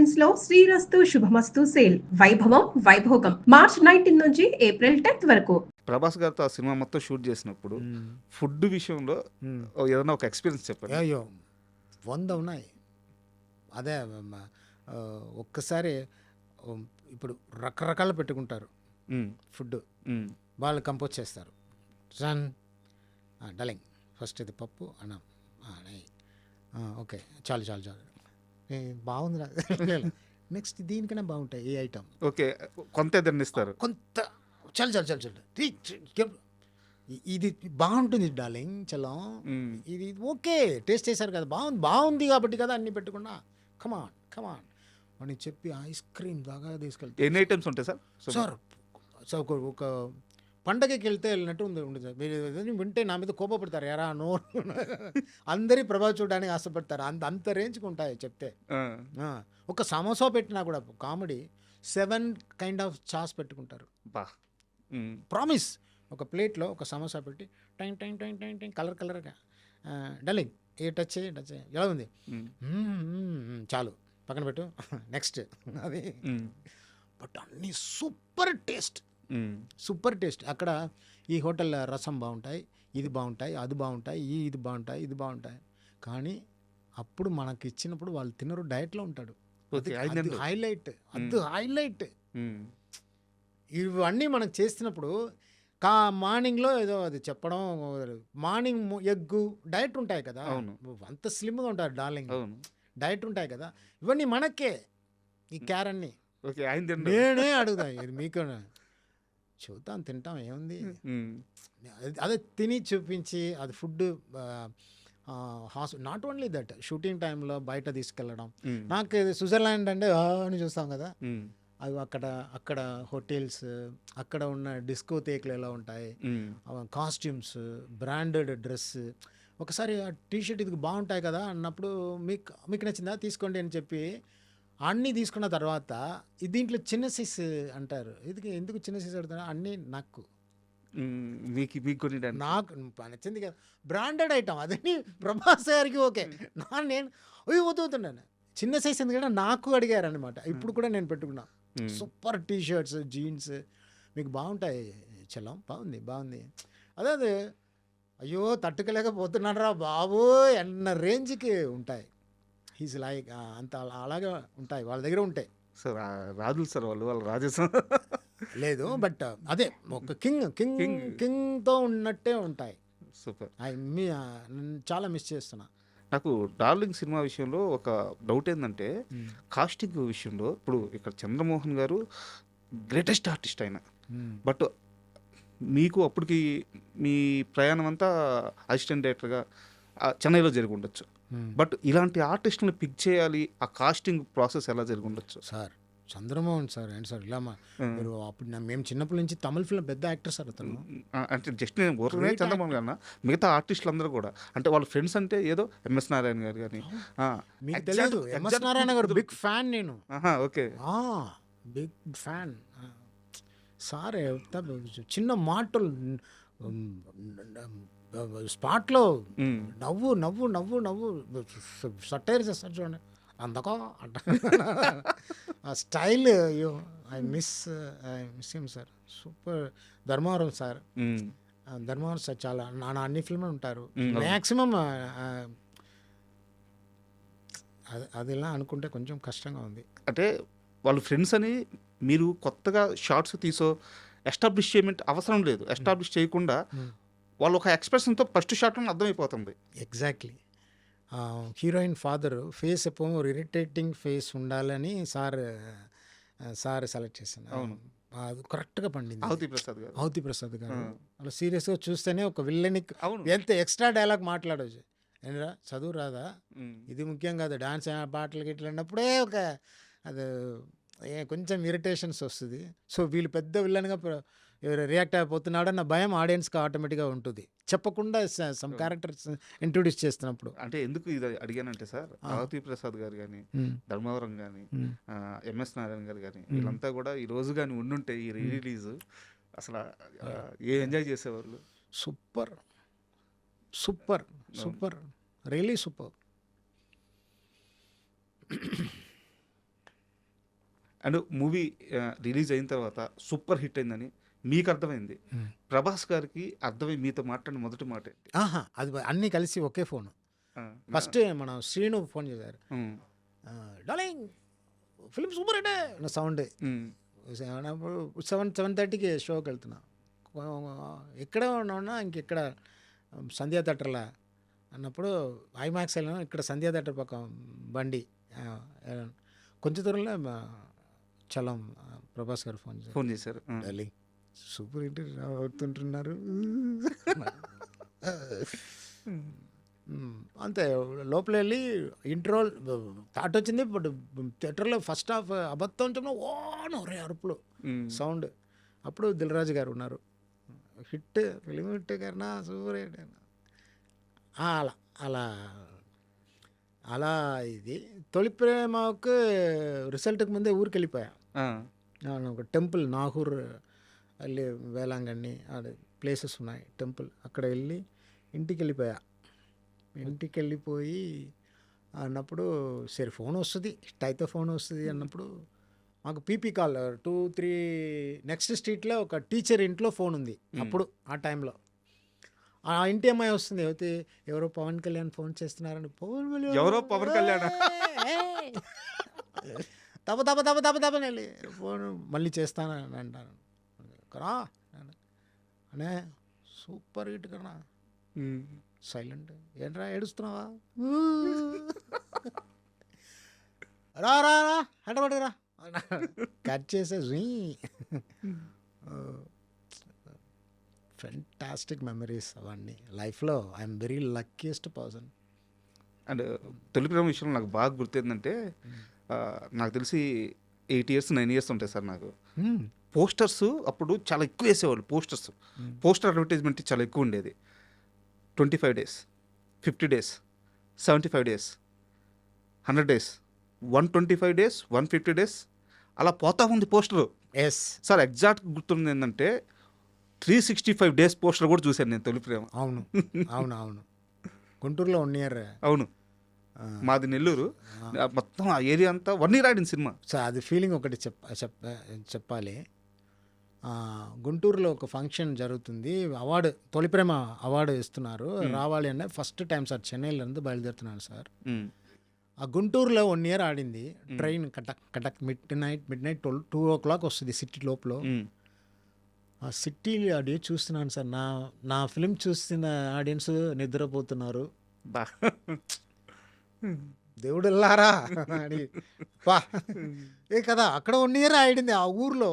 Productions లో శ్రీరస్తు శుభమస్తు sale వైభవం Vaibhogam March 19 నుంచి ఏప్రిల్ 10th వరకు. ప్రభాస్ గారితో ఆ సినిమా మొత్తం షూట్ చేసినప్పుడు ఫుడ్ విషయంలో ఏదైనా ఒక ఎక్స్పీరియన్స్ చెప్పండి. అయ్యో 100 ఉన్నాయి. అదే ఒక్కసారి ఇప్పుడు రకరకాలు పెట్టుకుంటారు ఫుడ్, వాళ్ళు కంపోజ్ చేస్తారు. రన్ డలింగ్ ఫస్ట్ ఇది పప్పు అన్నం ఓకే చాలు చాలు చాలు బాగుంది నెక్స్ట్ దీనికన్నా బాగుంటాయి ఏ ఐటమ్ ఓకే కొంత ఏదైనా ఇస్తారు కొంత చాలు చాలు చాలు చాలు ఇది బాగుంటుంది డార్లింగ్ చలం ఇది ఓకే టేస్ట్ చేశారు కదా బాగుంది కాబట్టి కదా అన్ని పెట్టుకున్నా కమాన్ కమాన్ అని చెప్పి ఐస్ క్రీమ్ దాకా తీసుకెళ్తే ఎన్ని ఐటమ్స్ ఉంటాయి సార్ ఒక పండగకి వెళ్ళినట్టు ఉంది సార్. మీరు వింటే నా మీద కోపపడతారు ఎరా నో అందరి ప్రభావం చూడడానికి ఆశపడతారు. అంత రేంజ్కి ఉంటాయి చెప్తే. ఒక సమోసా పెట్టినా కూడా కామెడీ 7 కైండ్ ఆఫ్ చాస్ పెట్టుకుంటారు. ప్రామిస్ ఒక ప్లేట్లో ఒక సమోసా పెట్టి time time time time time కలర్గా డలింగ్ ఏ టచ్ చేయి ఎలా ఉంది చాలు పక్కన పెట్టు నెక్స్ట్ అది. బట్ అన్నీ సూపర్ టేస్ట్. అక్కడ ఈ హోటల్ రసం బాగుంటాయి, ఇది బాగుంటాయి, అది బాగుంటాయి, ఇది బాగుంటాయి, ఇది బాగుంటాయి. కానీ అప్పుడు మనకి ఇచ్చినప్పుడు వాళ్ళు తినరు, డయట్లో ఉంటాడు. హైలైట్ హైలైట్ ఇవన్నీ మనం చేస్తున్నప్పుడు మార్నింగ్లో ఏదో అది చెప్పడం, మార్నింగ్ ఎగ్గు డయట్ ఉంటాయి కదా, అంత స్లిమ్గా ఉంటారు డార్లింగ్, డయట్ ఉంటాయి కదా. ఇవన్నీ మనకే ఈ క్యారన్ని నేనే అడుగుతా ఇది మీకు చూద్దాం తింటాం ఏముంది అదే తిని చూపించి అది food not only that shooting టైంలో బయట తీసుకెళ్ళడం. నాకు స్విట్జర్లాండ్ అంటే అని చూస్తాం కదా, అవి అక్కడ హోటల్స్, అక్కడ ఉన్న డిస్కోథేక్లు ఎలా ఉంటాయి, కాస్ట్యూమ్స్, బ్రాండెడ్ డ్రెస్. ఒకసారి ఆ టీషర్ట్ ఇది బాగుంటాయి కదా అన్నప్పుడు మీకు నచ్చిందా తీసుకోండి అని చెప్పి అన్నీ తీసుకున్న తర్వాత దీంట్లో చిన్న సైజ్ అంటారు. ఎందుకు చిన్న సైజ్ అడుగుతారు అన్నీ నాకు నచ్చింది కదా బ్రాండెడ్ ఐటమ్ అదని ప్రభాస్ గారికి ఓకే. నేను వదులుతున్నాను చిన్న సైజ్ ఎందుకంటే నాకు అడిగారు అనమాట. ఇప్పుడు కూడా నేను పెట్టుకున్నా సూపర్ టీషర్ట్స్ జీన్స్ మీకు బాగుంటాయి చలం బాగుంది అదే అయ్యో తట్టుకోలేకపోతున్నాను రా బాబు అన్న రేంజ్కి ఉంటాయి. హీస్ లైక్ అంత అలాగే ఉంటాయి వాళ్ళ దగ్గర ఉంటాయి సార్. రాజులు సార్ వాళ్ళు రాజేశం లేదు బట్ అదే ఒక కింగ్తో ఉన్నట్టే ఉంటాయి. సూపర్. చాలా మిస్ చేస్తున్నా. నాకు డార్లింగ్ సినిమా విషయంలో ఒక డౌట్ ఏంటంటే కాస్టింగ్ విషయంలో ఇప్పుడు ఇక్కడ చంద్రమోహన్ గారు గ్రేటెస్ట్ ఆర్టిస్ట్ ఆయన, బట్ మీకు అప్పటికి మీ ప్రయాణం అంతా అసిస్టెంట్ డైరెక్టర్గా చెన్నైలో జరిగి ఉండొచ్చు. బట్ ఇలాంటి ఆర్టిస్ట్ని పిక్ చేయాలి, ఆ కాస్టింగ్ ప్రాసెస్ ఎలా జరిగి ఉండొచ్చు సార్? చంద్రమోహన్ సార్ ఏంటి సార్ ఇలా మీరు అప్పుడు మేము చిన్నప్పటి నుంచి తమిళ ఫిల్మ్ పెద్ద యాక్టర్ సార్ అతను. అంటే జస్ట్ నేను ఊరికే చంద్రమోహన్ గారు మిగతా ఆర్టిస్టులు అందరూ కూడా అంటే వాళ్ళ ఫ్రెండ్స్ అంటే ఏదో ఎంఎస్ నారాయణ గారు కానీ మీకు తెలియదు ఎంఎస్ నారాయణ గారు బిగ్ ఫ్యాన్ నేను. Okay big fan sir. చిన్న మాటలు స్పాట్లో నవ్వు నవ్వు నవ్వు నవ్వు సటైర్ చేస్తారు చూడండి అందుకో అంట ఆ style. I miss him sir. Super. Dharmavaram sir చాలా నా అన్ని ఫిల్మ్లు ఉంటారు మ్యాక్సిమం. అది ఇలా అనుకుంటే కొంచెం కష్టంగా ఉంది. అంటే వాళ్ళు ఫ్రెండ్స్ అని మీరు కొత్తగా షార్ట్స్ తీసో ఎస్టాబ్లిష్ చేయమంటే అవసరం లేదు. ఎస్టాబ్లిష్ చేయకుండా వాళ్ళు ఒక ఎక్స్ప్రెషన్తో ఫస్ట్ షాట్ అర్థమైపోతుంది. ఎగ్జాక్ట్లీ. హీరోయిన్ ఫాదర్ ఫేస్ ఎప్పుడు ఇరిటేటింగ్ ఫేస్ ఉండాలని సార్ సెలెక్ట్ చేశాను. అది కరెక్ట్గా పండింది. అవతి ప్రసాద్ గారు అలా సీరియస్గా చూస్తేనే ఒక విల్లనికి ఎంత ఎక్స్ట్రా డైలాగ్ మాట్లాడవచ్చు. ఏంటరా చదువు రాదా, ఇది ముఖ్యం కాదు, డాన్స్ పాటలు గిట్ల అన్నప్పుడే ఒక అది కొంచెం ఇరిటేషన్స్ వస్తుంది. సో వీళ్ళు పెద్ద విల్లన్గా రియాక్ట్ అయిపోతున్నాడు అన్న భయం ఆడియన్స్కి ఆటోమేటిక్గా ఉంటుంది చెప్పకుండా సమ్ క్యారెక్టర్స్ ఇంట్రొడ్యూస్ చేస్తున్నప్పుడు. అంటే ఎందుకు ఇది అడిగానంటే సార్, అవతి ప్రసాద్ గారు కానీ, ధర్మవరం కానీ, ఎంఎస్ నారాయణ గారు కానీ వీళ్ళంతా కూడా ఈ రోజు కానీ ఉండుంటే ఈ రిలీజ్ అసలు ఎంజాయ్ చేసేవాళ్ళు. Super super super really super. And movie release అయిన తర్వాత సూపర్ హిట్ అయిందని మీకు అర్థమైంది. ప్రభాస్ గారికి అర్థమై మీతో మాట్లాడిన మొదటి మాట ఏంటి? ఆహా! అది అన్నీ కలిసి ఒకే ఫోను. ఆ, ఫస్ట్ మన శ్రీను ఫోన్ చేశారు. ఉమ్, డార్లింగ్ ఫిల్మ్ సూపర్ హిట్ నా సౌండ్. ఉమ్, 7:30కి షోకి వెళ్తున్నా. ఎక్కడ ఉన్నా ఇంకెక్కడ సంధ్యా థియేటర్లా అన్నప్పుడు ఐమాక్స్ వెళ్ళినా ఇక్కడ సంధ్యా థియేటర్ పక్క బండి కొంచెం దూరంలో చలం ప్రభాస్ గారు ఫోన్ చేశారు. ఫోన్ చేశారు. డార్లింగ్ సూపర్ హిట్ అవుతుంటున్నారు. అంతే లోపల వెళ్ళి ఇంట్రో థాట్ వచ్చింది. బట్ థియేటర్లో ఫస్ట్ హాఫ్ అబద్ధం చెప్పిన ఓ రే అరుపులు సౌండ్. అప్పుడు దిల్ రాజు గారు ఉన్నారు. హిట్ ఫిలిం హిట్ గారినా సూపర్ హిట్ అలా అలా అలా ఇది తొలి ప్రేమకు రిజల్ట్కి ముందే ఊరికి వెళ్ళిపోయా. ఒక టెంపుల్ నాగూర్ వెళ్ళి వేలాంగణి అది ప్లేసెస్ ఉన్నాయి టెంపుల్, అక్కడ వెళ్ళి ఇంటికి వెళ్ళిపోయా. ఇంటికి వెళ్ళిపోయి అన్నప్పుడు సరే ఫోన్ వస్తుంది హిట్ అయితే ఫోన్ వస్తుంది అన్నప్పుడు మాకు పీపీ కాల్ 2-3 నెక్స్ట్ స్ట్రీట్లో ఒక టీచర్ ఇంట్లో ఫోన్ ఉంది. అప్పుడు ఆ టైంలో ఆ ఇంటి అమ్మాయి వస్తుంది. అయితే ఎవరో పవన్ కళ్యాణ్ ఫోన్ చేస్తున్నారని ఎవరో పవన్ కళ్యాణ్ తప్ప తప్ప తప్ప తప్ప తప్పని వెళ్ళి ఫోన్ మళ్ళీ చేస్తానని అంటాను. కరా అనే సూపర్ హిట్ కన్నా సైలెంట్ ఏంట్రా ఏడుస్తున్నావా రా రా రా హెటపట్టురా కట్ చేసే ఫెంటాస్టిక్ మెమరీస్ అవన్నీ లైఫ్లో I'm very luckiest person. And తొలి ప్రేమ విషయంలో నాకు బాగా గుర్తేందంటే నాకు తెలిసి 8 years 9 years ఉంటాయి సార్ నాకు. పోస్టర్స్ అప్పుడు చాలా ఎక్కువ వేసేవాళ్ళు. పోస్టర్ అడ్వర్టైజ్మెంట్ చాలా ఎక్కువ ఉండేది. 25 days, 50 days, 75 days, 100 days, 125 days, 150 days అలా పోతా ఉంది పోస్టరు. ఎస్ సార్ ఎగ్జాక్ట్ గుర్తుంది ఏంటంటే 365 days పోస్టర్ కూడా చూశాను నేను తొలి ప్రేమ. అవును అవును అవును గుంటూరులో 1 year. అవును, మాది నెల్లూరు. మొత్తం ఆ ఏరియా అంతా 1 year ఆడిన సినిమా. సో అది ఫీలింగ్ ఒకటి చెప్పాలి. గుంటూరులో ఒక ఫంక్షన్ జరుగుతుంది, అవార్డు తొలి ప్రేమ అవార్డు ఇస్తున్నారు, రావాలి అంటే ఫస్ట్ టైం సార్ చెన్నైలో ఇருந்து బయలుదేరుతున్నాను సార్. ఆ గుంటూరులో 1 year ఆడింది. Train Cuttack Cuttack mid night 2 o'clock వస్తుంది సిటీ లోపల. ఆ సిటీ ఆడియో చూస్తున్నాను సార్. నా ఫిలిం చూస్తున్న ఆడియన్స్ నిద్రపోతున్నారు. బా దేవుడు వెళ్ళారా అని ఏ కదా అక్కడ 1 year ఆడింది ఆ ఊర్లో.